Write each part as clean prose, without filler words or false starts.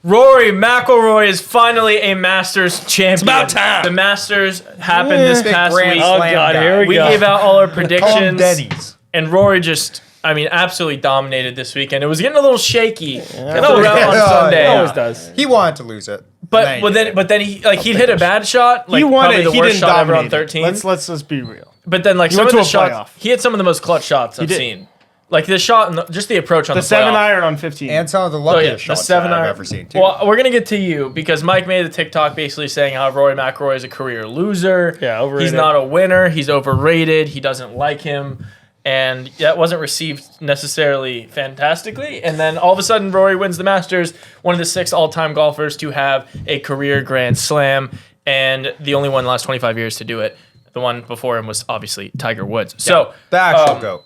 Rory McIlroy is finally a Masters champion. It's about time. The Masters happened this past week. Oh, God, here We go. gave out all our predictions. Denny's. And Rory just, absolutely dominated this weekend. It was getting a little shaky throughout on Yeah. Sunday. It always does. He wanted to lose it. But then he hit a bad shot. Like He won probably it. the He worst didn't shot ever on dominate it. 13. Let's just be real. But then like He some went of the to a playoff. shots, he had some of the most clutch shots I've did. seen. Like the shot and just the approach on The the 7 playoff. iron on 15. And some of the Oh luckiest yeah, the shots 7 that I've iron. ever seen, too. Well, we're gonna get to you because Mike made a TikTok basically saying how Rory McIlroy is a career loser. Yeah, overrated. He's not a winner. He's overrated. He doesn't like him, and that wasn't received necessarily fantastically. And then all of a sudden, Rory wins the Masters, one of the 6 all-time golfers to have a career Grand Slam, and the only one in the last 25 years to do it. The one before him was obviously Tiger Woods. So the actual GOAT.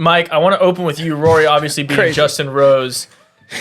Mike, I want to open with you. Rory obviously being Crazy. Justin Rose.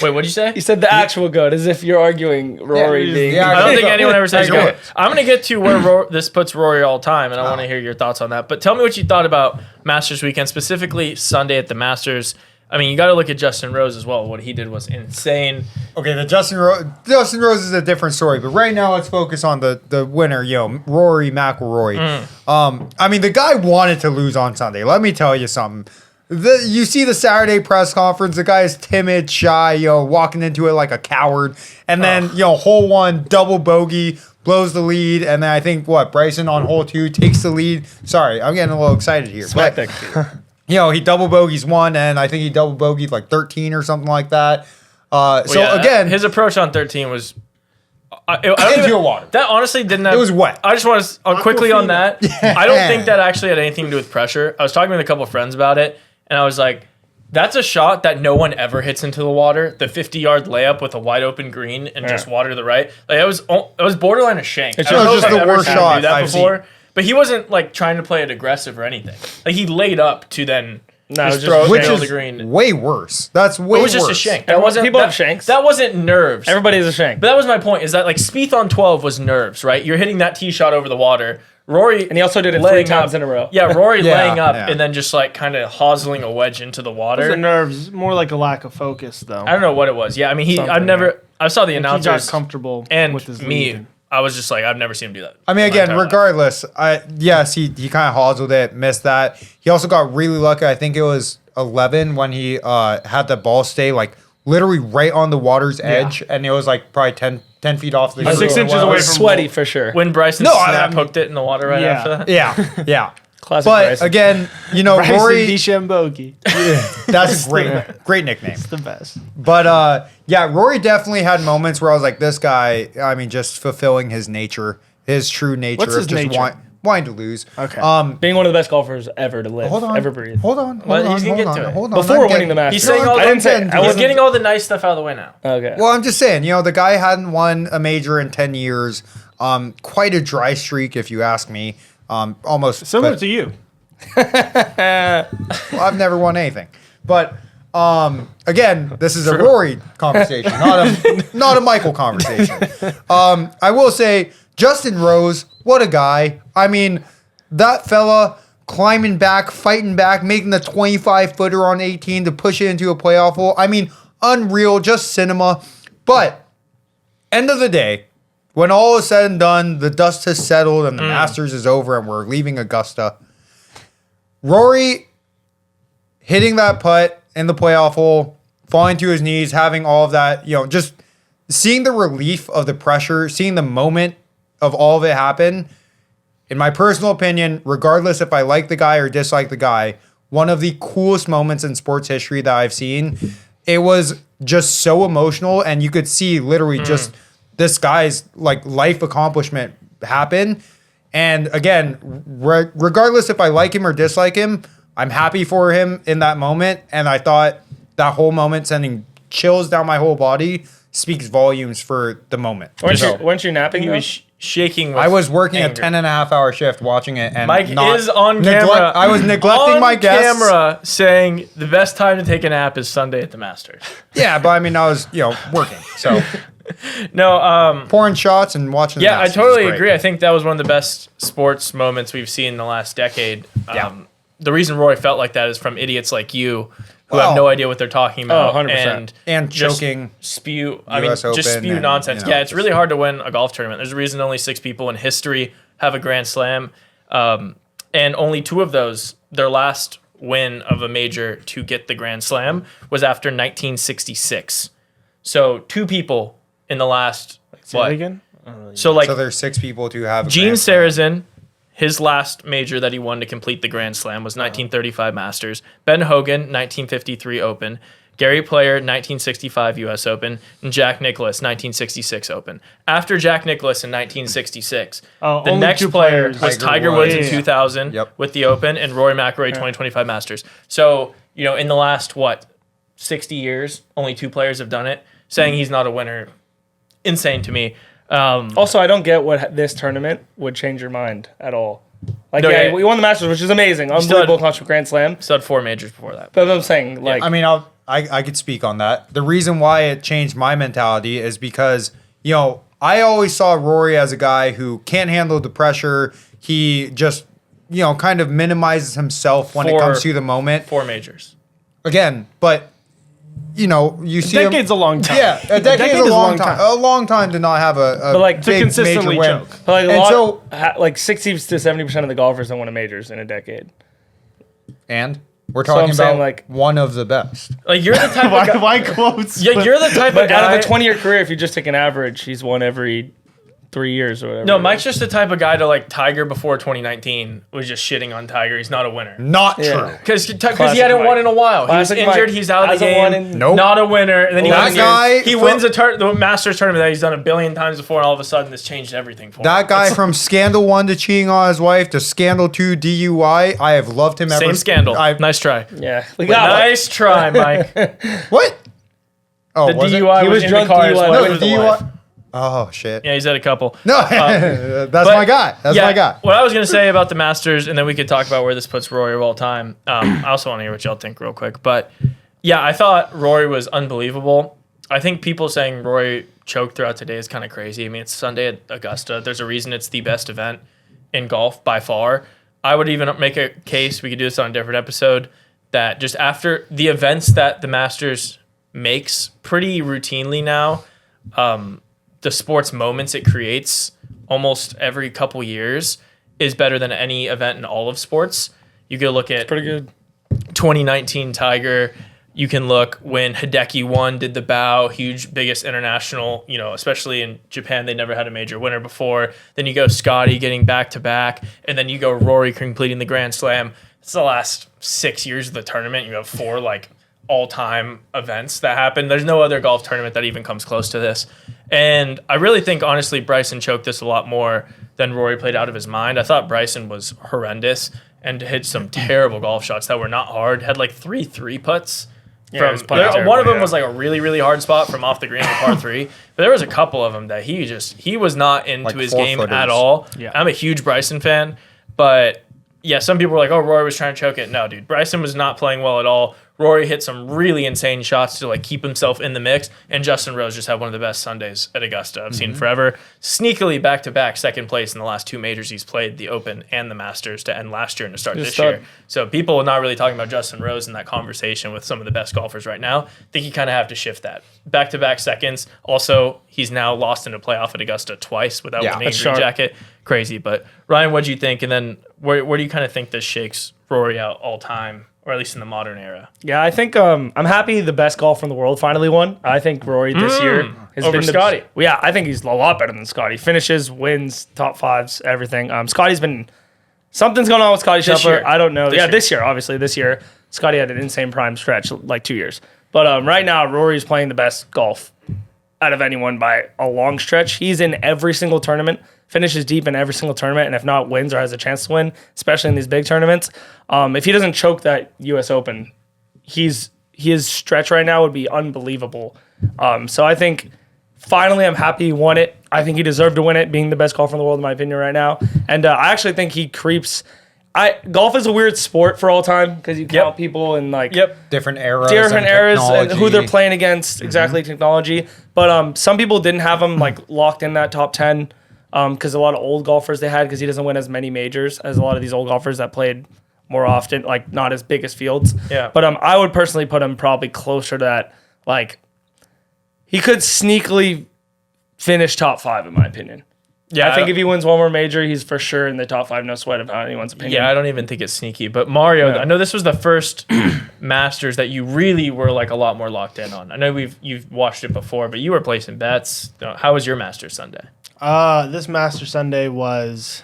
Wait, what did you say? You said the actual GOAT, as if you're arguing Rory Yeah, being... yeah. I don't think anyone ever says Tiger good. Woods. I'm going to get to where this puts Rory all time, and I want to hear your thoughts on that. But tell me what you thought about Masters weekend, specifically Sunday at the Masters. I mean, you got to look at Justin Rose as well. What he did was insane. Okay, the Justin Rose is a different story, but right now let's focus on the winner, Rory McIlroy. I mean, the guy wanted to lose on Sunday. Let me tell you something. You see the Saturday press conference, the guy is timid, shy, walking into it like a coward. And then, hole 1, double bogey, blows the lead. And then I think, Bryson on hole 2 takes the lead. Sorry, I'm getting a little excited here. Smack But, that kid. he double bogeys 1, and I think he double bogeyed like 13 or something like that. Again, his approach on 13 was. into a water. That honestly didn't have. It was wet. I just want to quickly on that. I don't think that actually had anything to do with pressure. I was talking with a couple of friends about it, and I was like, that's a shot that no one ever hits into the water. The 50-yard layup with a wide open green and just water to the right. Like it was borderline a shank. It's I don't know just if I've the ever worst seen him shot do that I've before. But he wasn't like trying to play it aggressive or anything. Like he laid up to then No, it was just just throw a it which nail is the green. way worse. That's way It was worse. just a shank. That Everyone- wasn't people that, have shanks. That wasn't nerves. Everybody is a shank. But that was my point. Is that like Spieth on 12 was nerves, right? You're hitting that tee shot over the water. Rory And he also did it 3 laying times up- in a row. Yeah, Rory Yeah, laying up yeah. and then just like kind of hosling a wedge into the The water. nerves, more like a lack of focus, though. I don't know what it was. Yeah, I mean, Something, I saw the He got announcers comfortable and with his me. lead. I was just like, I've never seen him do that. I mean, my again, entire life. regardless, yes, he kind of hostled it, missed that. He also got really lucky. I think it was 11 when he had the ball stay like literally right on the water's edge, and it was like probably 10 feet off the Like 6 inches well, away It's from sweaty for sure. When Bryson No, snap I- hooked it in the water right Yeah. after that. Yeah. Classic But Bryson. again, Bryson Rory, DeChambeau. that's a great nickname. It's the best. But Rory definitely had moments where I was like, this guy, I mean, just fulfilling his nature, his true nature What's of his just nature? wanting to lose. Okay. Being one of the best golfers ever to live, Hold on. ever breathe. Hold on. Well, Hold he's on. gonna Hold get to on. it. Hold on. Before I'm winning getting- the Masters. He's saying all I didn't say I he's wasn't getting all the nice stuff out of the way now. Okay. Well, I'm just saying, the guy hadn't won a major in 10 years. Quite a dry streak, if you ask me. Almost Similar but- to you. Well, I've never won anything. But again, this is a Rory conversation, not a Michael conversation. I will say, Justin Rose, what a guy. I mean, that fella climbing back, fighting back, making the 25-footer on 18 to push it into a playoff hole. I mean, unreal, just cinema. But end of the day, when all is said and done, the dust has settled and the Masters is over and we're leaving Augusta. Rory hitting that putt in the playoff hole, falling to his knees, having all of that, just seeing the relief of the pressure, seeing the moment of all of it happen. In my personal opinion, regardless if I like the guy or dislike the guy, one of the coolest moments in sports history that I've seen. It was just so emotional, and you could see literally just this guy's like life accomplishment happen. And again, regardless if I like him or dislike him, I'm happy for him in that moment. And I thought that whole moment sending chills down my whole body speaks volumes for the moment. Weren't you napping? He though? was shaking with I was working anger. a 10.5-hour shift watching it, and Mike not is on camera. I was neglecting on my guests. camera saying the best time to take a nap is Sunday at the Masters. Yeah, but I mean, I was working, so No, pouring shots and watching. yeah, the I Masters totally is great. agree. I think that was one of the best sports moments we've seen in the last decade. Yeah. The reason Rory felt like that is from idiots like you who have Well- no idea what they're talking about 100%. And just choking. spew. US just Open spew and, nonsense. you know, Yeah, it's really hard to win a golf tournament. There's a reason only 6 people in history have a Grand Slam, and only 2 of those, their last win of a major to get the Grand Slam was after 1966. So 2 people in the last Say that again? So like So there's 6 people to have. a Gene Grand Slam. Sarazen, his last major that he won to complete the Grand Slam was 1935 Masters. Ben Hogan, 1953 Open. Gary Player, 1965 U.S. Open. And Jack Nicklaus, 1966 Open. After Jack Nicklaus in 1966, the only next 2 player players. was Tiger Tiger Woods in Woods. 2000 Yep. with the Open and Rory McIlroy 2025 Masters. So, in the last, 60 years, only 2 players have done it. Saying he's not a winner, insane to me. Also, I don't get what this tournament would change your mind at all. Like, No, yeah, yeah. we won the Masters, which is amazing. still Unbelievable had- accomplishment, Grand Slam. Still had 4 majors before that. But I'm saying, like, I mean, I could speak on that. The reason why it changed my mentality is because, I always saw Rory as a guy who can't handle the pressure. He just, kind of minimizes himself when it For- comes to the moment. 4 majors. Again, but, you see him. Decade's a long time. Yeah, a decade is a long time. A long time to not have a But, like, to big consistently major win. choke. but, like, And so, like 60 to 70% of the golfers don't win a majors in a decade. and we're I'm talking saying, about like- one of the best. Like, you're the type of guy. Why quotes? Yeah, you're the type of But guy. out of a 20-year career, if you just take an average, he's won every 3 years or whatever. No, Mike's just the type of guy to like Tiger before 2019 was just shitting on Tiger. He's not a winner. Not Yeah. true. Because he Classic hadn't won Mike. in a while. He was Classic injured. Mike. He's out of the Hasn't won game. in- Nope. Not a winner. And then he That wins. guy He from- wins the Masters tournament that he's done a billion times before, and all of a sudden this changed everything for him. That guy from Scandal 1 to cheating on his wife to Scandal 2 DUI, I have loved him ever. Same scandal. I- Nice try. Yeah. We got one. Nice try, Mike. The What? Oh, was it? DUI He was was in drunk the car. His DUI. wife No, was the alive. DUI. Oh, shit. Yeah, he's had a couple. No, that's But- my guy. That's my guy. What I was gonna say about the Masters, and then we could talk about where this puts Rory of all time. I also want to hear what y'all think real quick. But yeah, I thought Rory was unbelievable. I think people saying Rory choked throughout today is kind of crazy. I mean, it's Sunday at Augusta. There's a reason it's the best event in golf by far. I would even make a case, we could do this on a different episode, that just after the events that the Masters makes pretty routinely now, the sports moments it creates almost every couple years is better than any event in all of sports. You could look at Pretty good. 2019 Tiger. You can look when Hideki won, did the bow, huge, biggest international, especially in Japan, they never had a major winner before. Then you go Scotty getting back to back, and then you go Rory completing the Grand Slam. It's the last 6 years of the tournament. You have 4 all-time events that happen. There's no other golf tournament that even comes close to this. And I really think, honestly, Bryson choked this a lot more than Rory played out of his mind. I thought Bryson was horrendous and hit some terrible golf shots that were not hard. Had 3 3-putts. Yeah, it was putting One terrible, of them yeah. was a really, really hard spot from off the green, par 3. But there was a couple of them that he was not into his game 4-footers. at all. Yeah. I'm a huge Bryson fan, but yeah, some people were like, "Oh, Rory was trying to choke it." No, dude, Bryson was not playing well at all. Rory hit some really insane shots to keep himself in the mix, and Justin Rose just had one of the best Sundays at Augusta I've seen forever. Sneakily back to back second place in the last 2 majors he's played, the Open and the Masters, to end last year and to start He's a this stud. year. So people are not really talking about Justin Rose in that conversation with some of the best golfers right now. I think you kind of have to shift that. Back to back seconds. Also, he's now lost in a playoff at Augusta twice without Yeah, winning a that's green sharp. jacket. Crazy. But Ryan, what do you think? And then where do you kind of think this shakes Rory out all time, or at least in the modern era? Yeah, I think I'm happy the best golfer in the world finally won. I think Rory this year has over been Scotty. Well, yeah, I think he's a lot better than Scotty. Finishes, wins, top 5s, everything. Scotty's been something's going on with Scotty This Scheffler. year. I don't know. This Yeah, year. this year, obviously this year, Scotty had an insane prime stretch 2 years. But right now, Rory's playing the best golf out of anyone by a long stretch. He's in every single tournament, finishes deep in every single tournament, and if not, wins or has a chance to win, especially in these big tournaments. If he doesn't choke that U.S. Open, his stretch right now would be unbelievable. So I think finally I'm happy he won it. I think he deserved to win it, being the best golfer in the world in my opinion right now. And I actually think he creeps. Golf is a weird sport for all time because you count people in Different eras. different and eras and who they're technology. playing against, exactly technology. But some people didn't have him locked in that top 10 because a lot of old golfers they had because he doesn't win as many majors as a lot of these old golfers that played more often, like not as big as Fields. Yeah. But I would personally put him probably closer to that. Like, he could sneakily finish top 5 in my opinion. Yeah, I think if he wins one more major, he's for sure in the top 5. No sweat about anyone's opinion. Yeah, I don't even think it's sneaky. But Mario, Yeah. I know this was the first Masters that you really were like a lot more locked in on. I know you've watched it before, but you were placing bets. How was your Masters Sunday? This Master Sunday was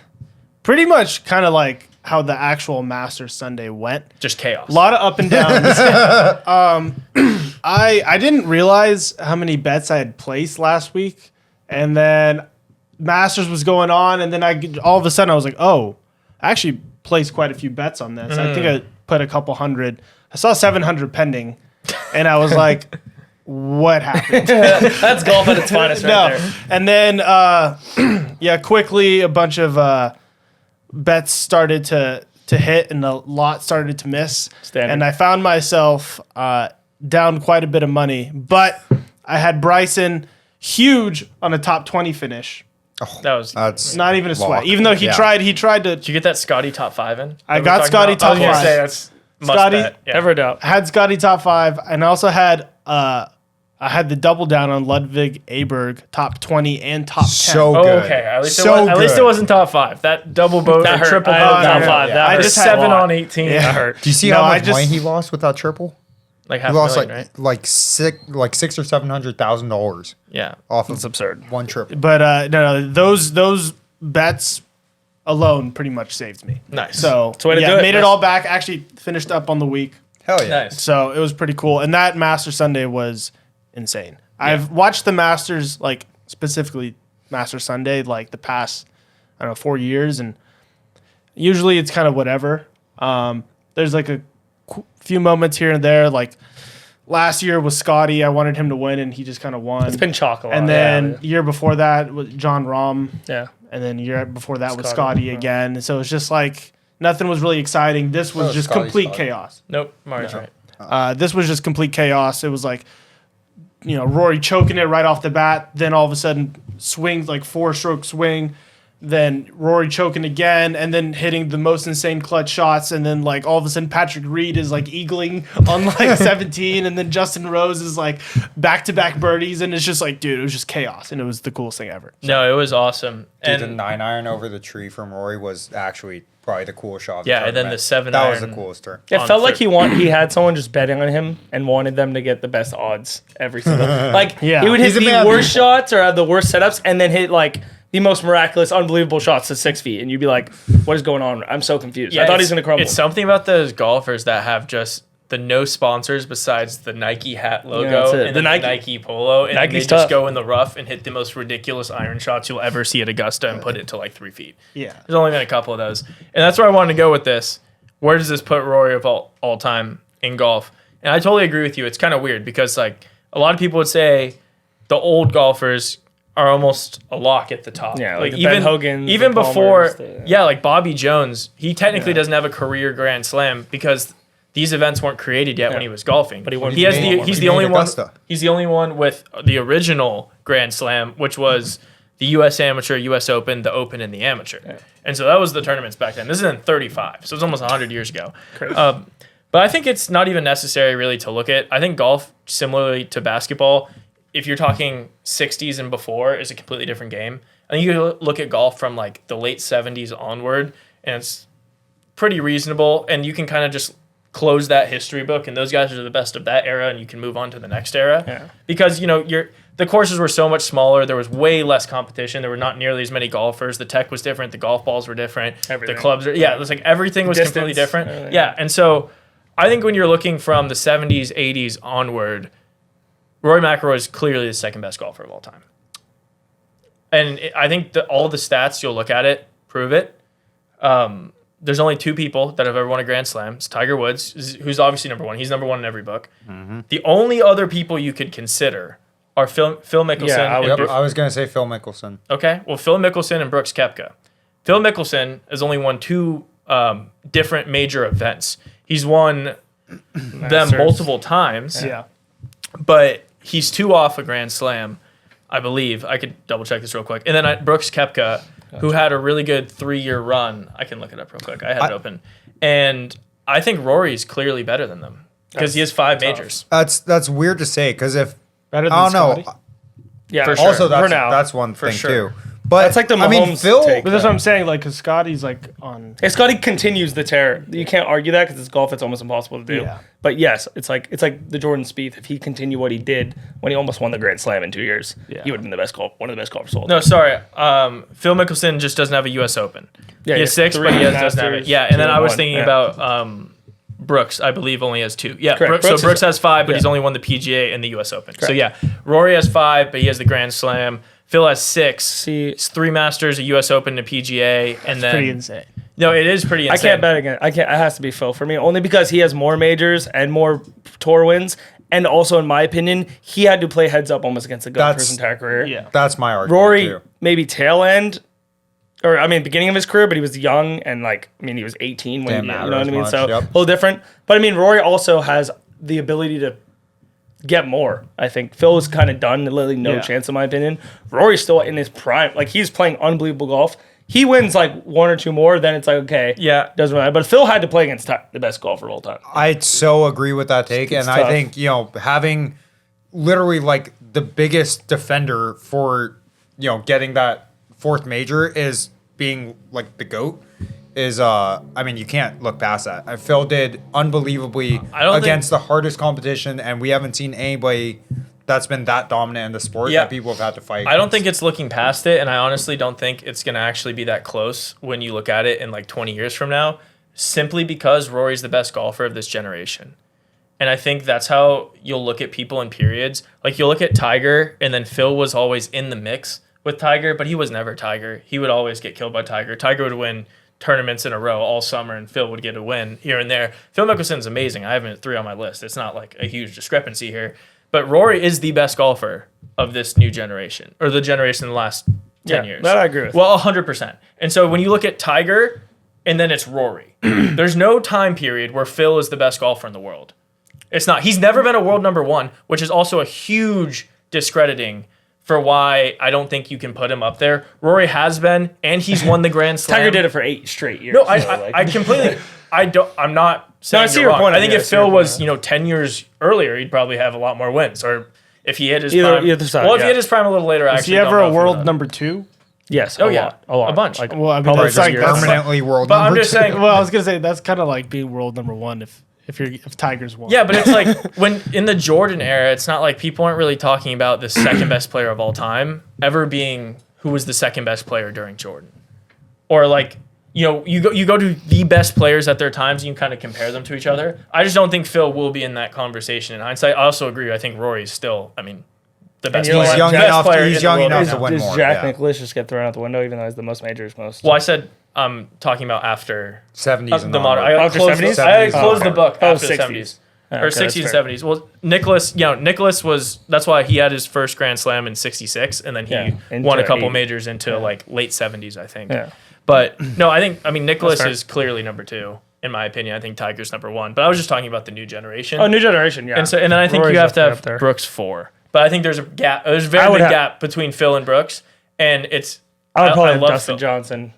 pretty much kind of like how the actual Master Sunday went. Just chaos. A lot of up and downs. I didn't realize how many bets I had placed last week, and then Masters was going on, and then all of a sudden I was like, oh, I actually placed quite a few bets on this. I think I put a couple hundred. I saw 700 pending, and I was like, what happened? That's golf at its finest right there. And then, quickly a bunch of bets started to hit, and a lot started to miss. Standard. And I found myself down quite a bit of money. But I had Bryson huge on a top 20 finish. That's Not even a sweat. Lock. Even though he Yeah. tried to. Did you get that Scotty top 5 in? I That got we're talking Scotty about? top I was gonna 5. say that's must Scotty- bet. Yeah. Never a doubt. I had Scotty top 5, and I also had I had the double down on Ludwig Aberg top 20 and top 10. So Oh, good. okay. At least, So at least it good. wasn't top 5. That double boat That or hurt. triple I boat had top yeah. 5. Yeah. That I hurt just a had 7 lot. on 18. Yeah. That hurt. Do you see No, how I much just- money he lost with that triple? Like He half lost million, right? six or $700,000 Yeah. off It's of absurd. one triple. But no, those bets alone pretty much saved me. Nice. So way to do it. made it Nice. all back. Actually finished up on the week, Hell yeah. Nice. so it was pretty cool. And that Master Sunday was insane. I've watched the Masters, like specifically Master Sunday, like the past 4 years, and usually it's kind of whatever. There's like a few moments here and there, like. Last year was Scotty. I wanted him to win, and he just kind of won. It's been chalk a lot. And then year before that was John Rahm. yeah. And then year before that was Scotty. Scotty again. So it's just like nothing was really exciting. This was Oh, just Scotty's complete Scotty. chaos. Nope. Mario's right. This was just complete chaos. It was like, Rory choking it right off the bat. Then all of a sudden swings, like 4-stroke swing. Then Rory choking again, and then hitting the most insane clutch shots. And then like all of a sudden Patrick Reed is like eagling on like 17. And then Justin Rose is like back-to-back birdies. And it's just like, dude, it was just chaos. And it was the coolest thing ever. No, it was awesome. Dude, the And 9-iron over the tree from Rory was actually probably the coolest shot. Of the Yeah, and then tournament. the 7 That was the iron. coolest turn. It on felt like third. he had someone just betting on him and wanted them to get the best odds every single. Like Yeah. he would hit He's a the man. worst shots or have the worst setups, and then hit like the most miraculous, unbelievable shots to 6 feet, and you'd be like, "What is going on? I'm so confused." I thought he's gonna crumble. It's something about those golfers that have just the no sponsors besides the Nike hat logo that's it. and The the Nike polo, and Nike's they just tough. go in the rough and hit the most ridiculous iron shots you'll ever see at Augusta and put it to like 3 feet. Yeah. There's only been a couple of those, and that's where I wanted to go with this. Where does this put Rory of all time in golf? And I totally agree with you. It's kind of weird because like a lot of people would say the old golfers are almost a lock at the top. Yeah, like the Ben Hogans, even the before, Palmers, like Bobby Jones, he technically doesn't have a career Grand Slam because these events weren't created yet when he was golfing. But he won- He has made- he's he the only made one. Augusta. He's the only one with the original Grand Slam, which was the U.S. Amateur, U.S. Open, the Open, and the Amateur. And so that was the tournaments back then. This is in '35, so it's almost 100 years ago. But I think it's not even necessary really to look at. I think golf, similarly to basketball, if you're talking 60s and before, is a completely different game. I think you can look at golf from like the late 70s onward, and it's pretty reasonable. And you can kind of just close that history book, and those guys are the best of that era, and you can move on to the next era. Yeah. Because the courses were so much smaller. There was way less competition. There were not nearly as many golfers. The tech was different. The golf balls were different. Everything. The clubs it was like everything was Distance, completely different. everything. Yeah, and so I think when you're looking from the 70s, 80s onward, Rory McIlroy is clearly the second best golfer of all time. And I think that all the stats, you'll look at it, prove it. There's only 2 people that have ever won a Grand Slam. It's Tiger Woods, who's obviously number 1. He's number 1 in every book. The only other people you could consider are Phil Mickelson. Yeah, I and would- Yep, Brooks. I was going to say Phil Mickelson. Okay, well, Phil Mickelson and Brooks Koepka. Phil Mickelson has only won 2 different major events. He's won them Masters. multiple times, Yeah. but he's 2 off a Grand Slam, I believe. I could double check this real quick. And then Brooks Koepka who had a really good 3-year run. I can look it up real quick. I had it open. And I think Rory's clearly better than them because he has 5 majors. That's weird to say because if Better than I don't know. Scotty? Yeah, For sure. Also, For now. that's one thing sure. too. But That's like the I mean, Mahomes Phil. take. But that's what I'm saying. Like, because Scotty's like on. Hey, Scotty continues the tear. You can't argue that because it's golf. It's almost impossible to do. Yeah. But yes, it's like the Jordan Spieth. If he continued what he did when he almost won the Grand Slam in 2 years, Yeah. he would have been one of the best golfers of all No, time. sorry. Phil Mickelson just doesn't have a U.S. Open. Yeah, he has yeah, 6, but he doesn't have it. Masters, Yeah, and then 2 I was and 1. thinking Yeah. about Brooks. I believe only has 2. Yeah, Correct. so Brooks Brooks has 5, but yeah. he's only won the PGA and the U.S. Open. So Correct. yeah, Rory has 5, but he has the Grand Slam. Phil has 6. See- It's 3 Masters, a U.S. Open, a PGA, and then Pretty insane. no, it is pretty I insane. can't bet again. I can't. It has to be Phil for me, only because he has more majors and more tour wins, and also, in my opinion, he had to play heads up almost against the GOAT for his entire career. Yeah. That's my argument Rory too. maybe tail end, or I mean beginning of his career, but he was young and he was 18 when Didn't you know matter what I as mean. much, So yep. a little different. But I mean, Rory also has the ability to get more. I think Phil is kind of done. Literally no Yeah. chance in my opinion. Rory's still in his prime. Like he's playing unbelievable golf. He wins like 1 or 2 more, then it's like okay, Yeah. doesn't matter. But Phil had to play against the best golfer of all time. I so agree with that take, and I tough. think having literally like the biggest defender for getting that 4th major is being like the GOAT. Is I mean you can't look past that. Phil did unbelievably don't against the hardest competition, and we haven't seen anybody that's been that dominant in the sport Yeah. that people have had to fight. I don't think it's looking past it, and I honestly don't think it's going to actually be that close when you look at it in like 20 years from now, simply because Rory's the best golfer of this generation. And I think that's how you'll look at people in periods. Like you'll look at Tiger, and then Phil was always in the mix with Tiger, but he was never Tiger. He would always get killed by Tiger. Tiger would win tournaments in a row all summer, and Phil would get a win here and there. Phil Mickelson's amazing. I have him at 3 on my list. It's not like a huge discrepancy here. But Rory is the best golfer of this new generation, or the generation in the last 10 years. That I agree with. Well, 100%. And so when you look at Tiger, and then it's Rory, there's no time period where Phil is the best golfer in the world. It's not. He's never been a world number 1, which is also a huge discrediting for why I don't think you can put him up there. Rory has been, and he's won the Grand Slam. Tiger did it for 8 straight years. No, so, I completely. I'm not saying I see you're your wrong. point. I think Yeah, I if see your Phil point. was 10 years earlier, he'd probably have a lot more wins. Or if he hit his Either- prime. either side, well, if he yeah. hit his prime a little later, Is actually. he ever don't know a if world that- number 2? yes. Oh, a yeah. lot, a lot, A bunch. Like, Well, I mean, probably that's like- years. that's permanently world But I'm number just 2. saying. Well, I was gonna say that's kind of like being world number 1 if Tiger's won. Yeah, but it's like when in the Jordan era, it's not like people aren't really talking about the second best player of all time ever being who was the second best player during Jordan, or like you go to the best players at their times and you kind of compare them to each other. I just don't think Phil will be in that conversation in hindsight. I also agree. I think Rory's still, the best you know player. what? Young best enough- player he's in the young world enough right to now. win Does more, Jack yeah. Nicklaus just get thrown out the window, even though he's the most majors most? Well, I said I'm talking about after 70s and the modern. onward. I After closed, 70s? I Oh, closed okay. the book Oh, after the 60s. 70s. Okay, Or that's 60s and fair. 70s. Well, Nicholas was, that's why he had his first Grand Slam in 66, and then he Yeah, won a into couple 80. majors into like late 70s, I think. Yeah. But no, I mean, Nicholas fair. is clearly number 2, in my opinion. I think Tiger's number 1. But I was just talking about the new generation. Oh, new generation, yeah. and then I think Rory's you have to up there. have Brooks 4. But I think there's a gap. There's a I very would big have- gap between Phil and Brooks, and it's. I would probably have love Dustin Phil. Johnson.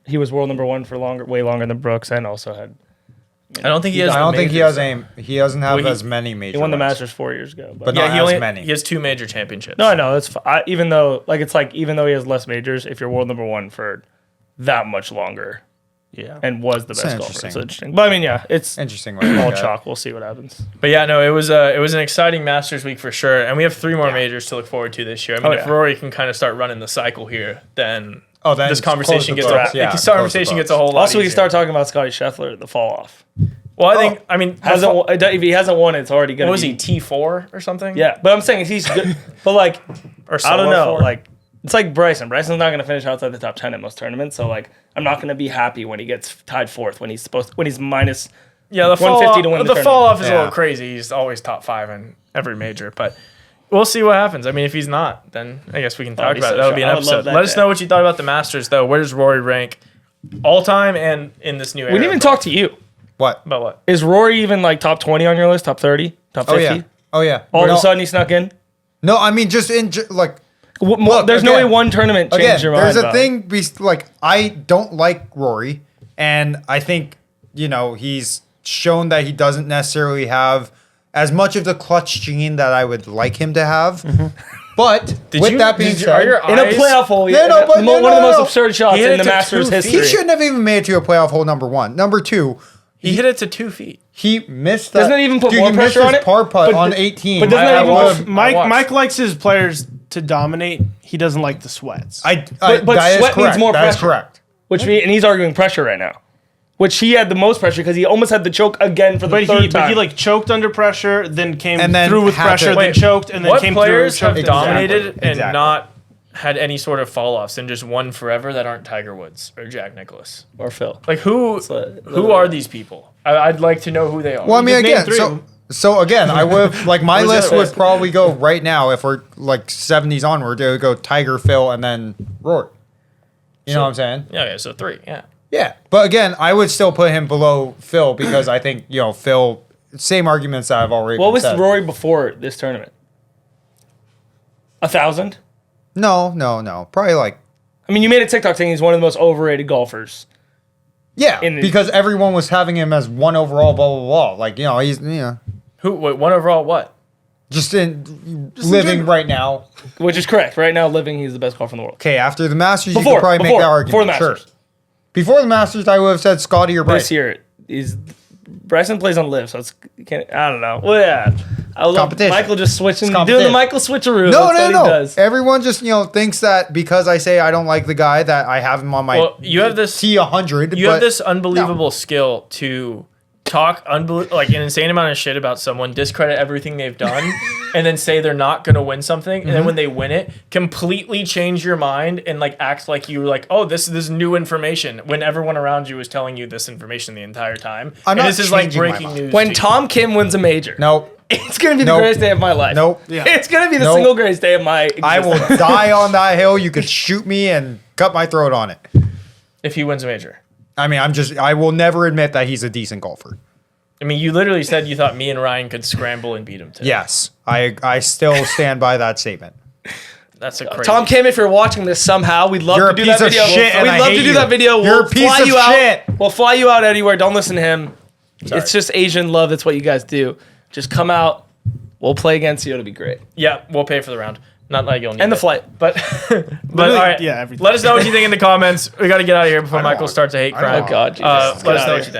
He was world number 1 for way longer than Brooks, and also had I don't think he has. I the don't think he majors. has he doesn't have Well, he- as many major. he won the wins. Masters 4 years ago. But Yeah, not he as only many. he has 2 major championships. No, I know that's even though even though he has less majors, if you're world number 1 for that much longer, yeah. and was the best golfer, interesting. it's interesting. But I mean, yeah, it's Interesting way to all look at it. chalk. We'll see what happens. But yeah, no, it was an exciting Masters week for sure, and we have 3 more majors to look forward to this year. I mean, Oh, if yeah. Rory can kind of start running the cycle here, then Oh, then this it's close conversation the gets books. a, Yeah, this close the conversation books. gets a whole lot. Also, we can easier. start talking about Scotty Scheffler, the fall off. Well, I mean, If he hasn't won, it's already gonna. what was be, he T4 or something? Yeah, but I'm saying he's good. But like, or I don't solo know. 4? Like, it's like Bryson. Bryson's not gonna finish outside the top 10 in most tournaments. So like, I'm not gonna be happy when he gets tied 4th when he's minus. yeah, the fall 150 off, to win the the tournament. fall off is a Yeah. little crazy. He's always top 5 in every major, but. We'll see what happens. I mean, if he's not, then I guess we can talk be about so it. That'll be an shocked. I would love episode. that Let us day. know what you thought about the Masters, though. Where does Rory rank all time and in this new era? We didn't even talk to you. What? about what? Is Rory even like top 20 on your list? Top 30? Top 50? Oh yeah. Oh yeah. All no, of a sudden he snuck in. No, I mean just like Look, There's no way again- one tournament changed Again, your mind. there's a about it. thing. Like I don't like Rory, and I think he's shown that he doesn't necessarily have as much of the clutch gene that I would like him to have. But with that being are said, your In a eyes- playoff hole, No, no, but one of the most no. absurd shots He hit in it the to Masters 2 feet. history. he shouldn't have even made it to a playoff hole. Number one. Number two, He hit it to 2 feet. he missed that. Doesn't that even put dude, more he missed pressure on his it? par putt But on the- 18. but doesn't that I even would've- put- Mike watched. Mike likes his players to dominate. He doesn't like the sweats. but but that is sweat needs correct. more That is pressure. correct. and he's arguing pressure right now. Which he had the most pressure because he almost had the choke again for the But third he time. like choked under pressure, then came And then through with had to- pressure, then Wait, choked, and then What came players through. have choked dominated Exactly. and not had any sort of fall offs and just won forever that aren't Tiger Woods or Jack Nicklaus? or Phil. Like who are these people? I'd like to know who they are. Well, I mean, Just name again, three of so them. so again, I would like my Who's the list other would one? probably go right now if we're like 70s onward. It would go Tiger, Phil, and then Rory. You know what I'm saying? yeah, so 3, yeah. Yeah, but again, I would still put him below Phil because I think Phil. Same arguments that I've already. What been was said. Rory before this tournament? 1,000? No. Probably like I mean, you made a TikTok saying he's one of the most overrated golfers. yeah, In the- because everyone was having him as one overall. Blah blah blah. Like he's Who? Wait, one overall? What? just in living right now. Which is correct. Right now, living, he's the best golfer in the world. Okay, after the Masters, you Before, could probably make that argument. before the Masters. Sure. Before the Masters, I would have said Scotty or Bryce. This year, Bryson plays on live, so I don't know. Well, yeah. I love Competition. Michael just switching, It's doing the competition. Michael switcheroo. No, That's what he no. does. Everyone just thinks that because I say I don't like the guy that I have him on my Well, you have this. T100. You have this unbelievable skill to talk like an insane amount of shit about someone, discredit everything they've done, and then say they're not going to win something, and then when they win it, completely change your mind and like act like you were like, oh, this is new information when everyone around you was telling you this information the entire time. I'm and not this is like changing my breaking mind. news. When to you. Tom Kim wins a major, Nope. it's going to be the Nope. greatest day of my life. Nope. Yeah. It's going to be the Nope. single greatest day of my existence. I will die on that hill. You could shoot me and cut my throat on it. if he wins a major. I mean, I will never admit that he's a decent golfer. I mean, you literally said you thought me and Ryan could scramble and beat him today. Yes. I still stand by that statement. That's a crazy. Tom Kim, if you're watching this somehow, we'd love You're to a do that piece of video. shit, and We'd I love hate to do you. that video. You're We'll a piece fly of you out. shit. We'll fly you out anywhere. Don't listen to him. It's just Asian love. That's what you guys do. Just come out. We'll play against you. It'll be great. Yeah, we'll pay for the round. Not like you'll need And the it. flight. But all right. yeah, everything. Let us know what you think in the comments. We got to get out of here before I don't Michael want- starts a hate I don't crime. want- Oh, God, Jesus. Let Get us out know of what here. you think.